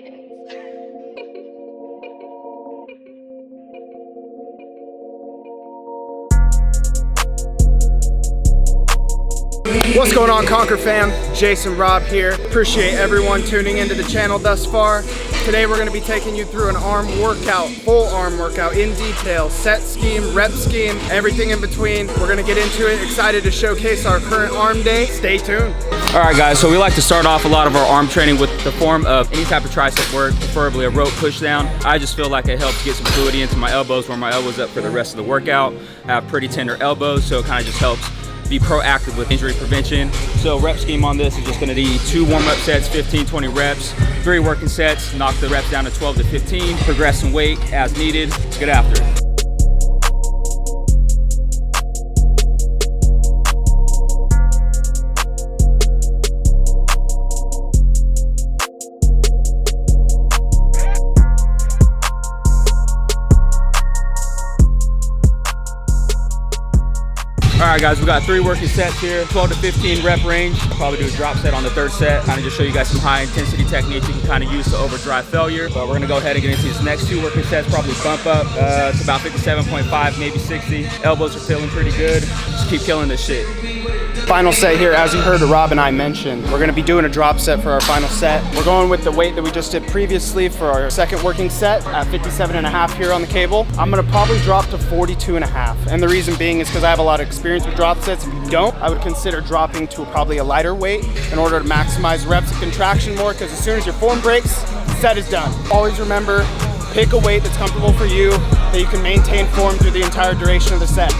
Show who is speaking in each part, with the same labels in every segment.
Speaker 1: guidance.
Speaker 2: What's going on, Conquer fam? Jason Robb here. Appreciate everyone tuning into the channel thus far. Today we're going to be taking you through an arm workout, full arm workout in detail, set scheme, rep scheme, everything in between. We're going to get into it. Excited to showcase our current arm day. Stay tuned.
Speaker 3: All right, guys, so we like to start off a lot of our arm training with the form of any type of tricep work, preferably a rope push down. I just feel like it helps get some fluidity into my elbows, warm my elbows up for the rest of the workout. I have pretty tender elbows, so it kind of just helps be proactive with injury prevention. So rep scheme on this is just gonna be 2 warm-up sets, 15, 20 reps, 3 working sets, knock the reps down to 12 to 15, progress in weight as needed. Let's get after it. All right, guys, we got 3 working sets here, 12 to 15 rep range. I'll probably do a drop set on the 3rd set, kind of just show you guys some high intensity techniques you can kind of use to overdrive failure. But we're gonna go ahead and get into these next 2 working sets, probably bump up to about 57.5, maybe 60. Elbows are feeling pretty good. Just keep killing this shit.
Speaker 2: Final set here, as you heard Rob and I mention, we're gonna be doing a drop set for our final set. We're going with the weight that we just did previously for our 2nd working set at 57.5 here on the cable. I'm gonna probably drop to 42.5. And the reason being is because I have a lot of experience with drop sets. If you don't, I would consider dropping to probably a lighter weight in order to maximize reps of contraction more, because as soon as your form breaks, set is done. Always remember, pick a weight that's comfortable for you, that you can maintain form through the entire duration of the set.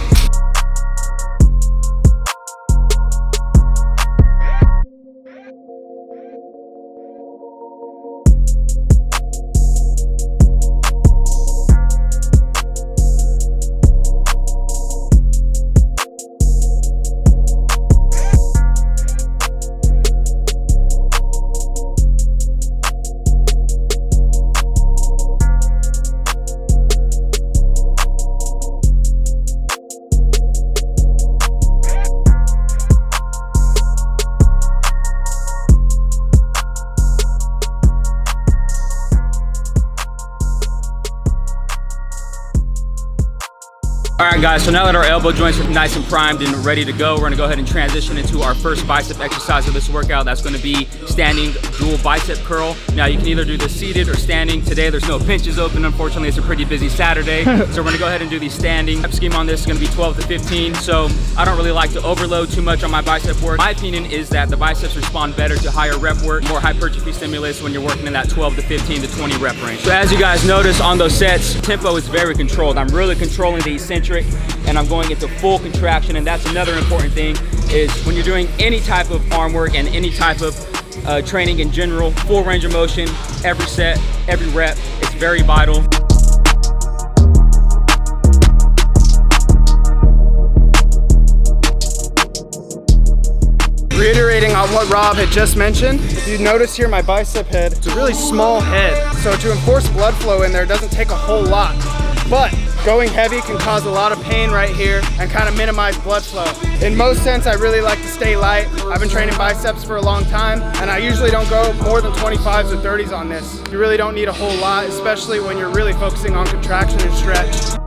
Speaker 3: All right, guys, so now that our elbow joints are nice and primed and ready to go, we're gonna go ahead and transition into our first bicep exercise of this workout. That's gonna be standing dual bicep curl. Now, you can either do this seated or standing. Today, there's no benches open. Unfortunately, it's a pretty busy Saturday. So we're gonna go ahead and do these standing. Rep scheme on this is gonna be 12 to 15. So I don't really like to overload too much on my bicep work. My opinion is that the biceps respond better to higher rep work, more hypertrophy stimulus when you're working in that 12 to 15 to 20 rep range. So as you guys notice on those sets, tempo is very controlled. I'm really controlling the eccentric, and I'm going into full contraction. And that's another important thing, is when you're doing any type of arm work and any type of training in general, full range of motion, every set, every rep, it's very vital.
Speaker 2: Reiterating on what Rob had just mentioned, if you notice here my bicep head, it's a really small head. So to enforce blood flow in there doesn't take a whole lot. But going heavy can cause a lot of pain right here and kind of minimize blood flow. In most sense, I really like to stay light. I've been training biceps for a long time, and I usually don't go more than 25s or 30s on this. You really don't need a whole lot, especially when you're really focusing on contraction and stretch.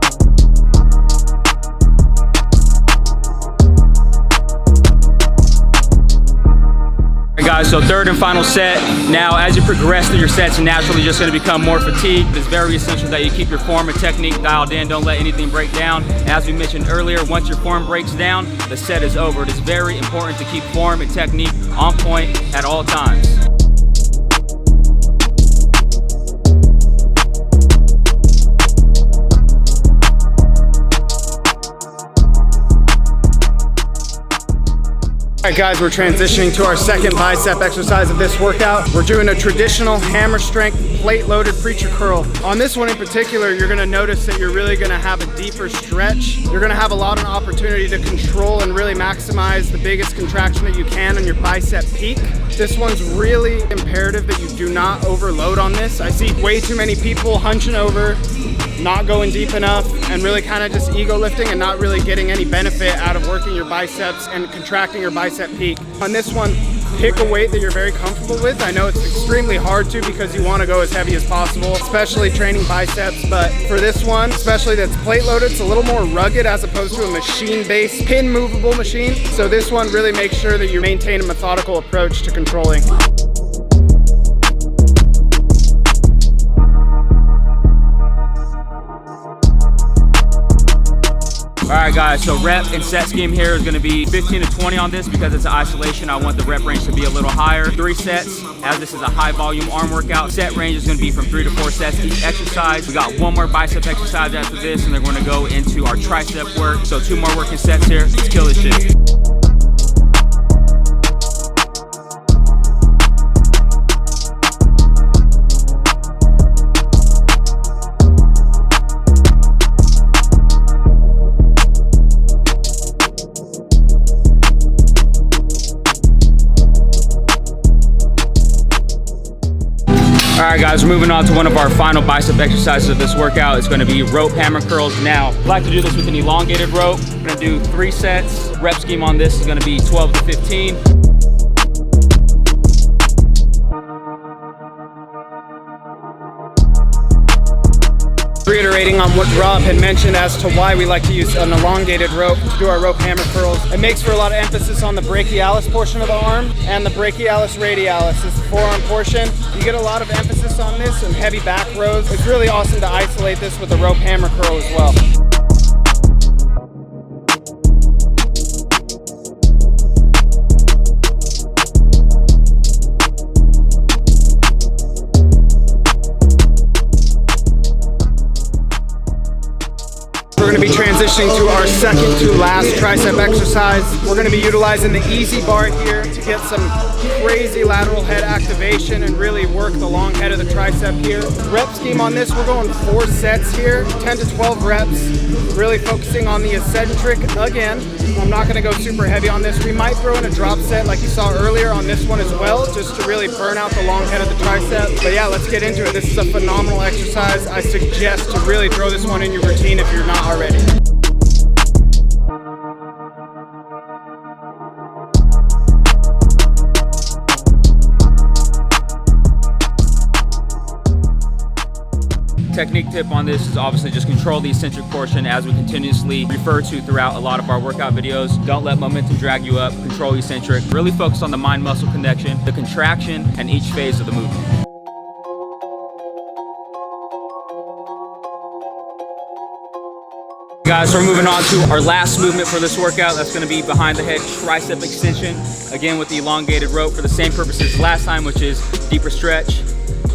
Speaker 3: Guys, so 3rd and final set. Now, as you progress through your sets, you're naturally just going to become more fatigued. It's very essential that you keep your form and technique dialed in. Don't let anything break down. As we mentioned earlier, once your form breaks down, the set is over. It is very important to keep form and technique on point at all times.
Speaker 2: All right, guys, we're transitioning to our 2nd bicep exercise of this workout. We're doing a traditional hammer strength plate-loaded preacher curl. On this one in particular, you're gonna notice that you're really gonna have a deeper stretch. You're gonna have a lot of opportunity to control and really maximize the biggest contraction that you can on your bicep peak. This one's really imperative that you do not overload on this. I see way too many people hunching over, not going deep enough, and really kind of just ego lifting and not really getting any benefit out of working your biceps and contracting your bicep peak. On this one, pick a weight that you're very comfortable with. I know it's extremely hard to because you want to go as heavy as possible, especially training biceps, but for this one, especially that's plate loaded, it's a little more rugged as opposed to a machine-based, pin movable machine. So this one really makes sure that you maintain a methodical approach to controlling.
Speaker 3: All right guys, so rep and set scheme here is gonna be 15 to 20 on this because it's an isolation. I want the rep range to be a little higher. 3 sets, as this is a high volume arm workout. Set range is gonna be from 3 to 4 sets each exercise. We got 1 more bicep exercise after this, and then we're gonna go into our tricep work. So 2 more working sets here. Let's kill this shit. All right guys, moving on to one of our final bicep exercises of this workout. It's gonna be rope hammer curls. Now, I like to do this with an elongated rope. I'm gonna do 3 sets. Rep scheme on this is gonna be 12 to 15.
Speaker 2: Reiterating on what Rob had mentioned as to why we like to use an elongated rope to do our rope hammer curls. It makes for a lot of emphasis on the brachialis portion of the arm and the brachialis radialis is the forearm portion. You get a lot of emphasis on this and heavy back rows. It's really awesome to isolate this with a rope hammer curl as well. We're going to be transitioning to our second to last tricep exercise. We're going to be utilizing the easy bar here to get some crazy lateral head activation and really work the long head of the tricep here. Rep scheme on this, we're going 4 sets here, 10 to 12 reps, really focusing on the eccentric again. I'm not going to go super heavy on this. We might throw in a drop set like you saw earlier on this one as well, just to really burn out the long head of the tricep. But yeah, let's get into it. This is a phenomenal exercise. I suggest to really throw this one in your routine if you're not already.
Speaker 3: Technique tip on this is obviously just control the eccentric portion as we continuously refer to throughout a lot of our workout videos. Don't let momentum drag you up, control eccentric. Really focus on the mind-muscle connection, the contraction, and each phase of the movement. Guys, we're moving on to our last movement for this workout. That's gonna be behind the head tricep extension. Again, with the elongated rope for the same purposes as last time, which is deeper stretch,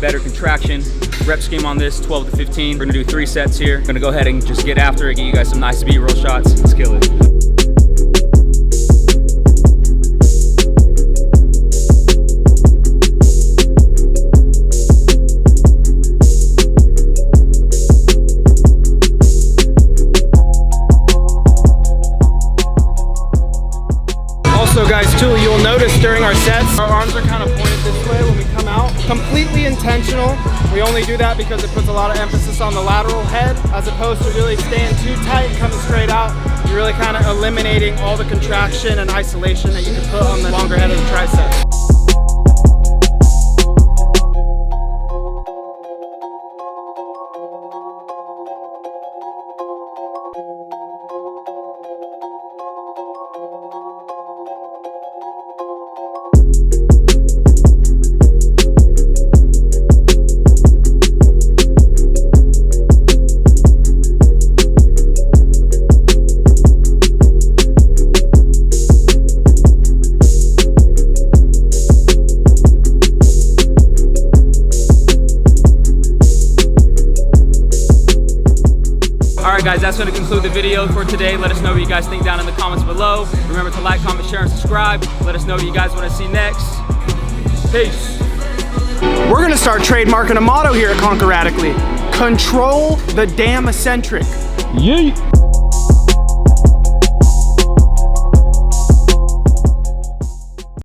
Speaker 3: better contraction. Rep scheme on this, 12 to 15. We're gonna do 3 sets here. We're gonna go ahead and just get after it, get you guys some nice B-roll shots. Let's kill it.
Speaker 2: Also guys, too, you'll notice during our sets, our arms are kind of pointed this way when we come out. Completely intentional. We only do that because it puts a lot of emphasis on the lateral head as opposed to really staying too tight, coming straight out. You're really kind of eliminating all the contraction and isolation that you can put on the longer head of the tricep.
Speaker 3: Alright guys, that's going to conclude the video for today. Let us know what you guys think down in the comments below. Remember to like, comment, share, and subscribe. Let us know what you guys want to see next. Peace.
Speaker 2: We're going to start trademarking a motto here at Conquer Radically. Control the damn eccentric.
Speaker 1: Yeet.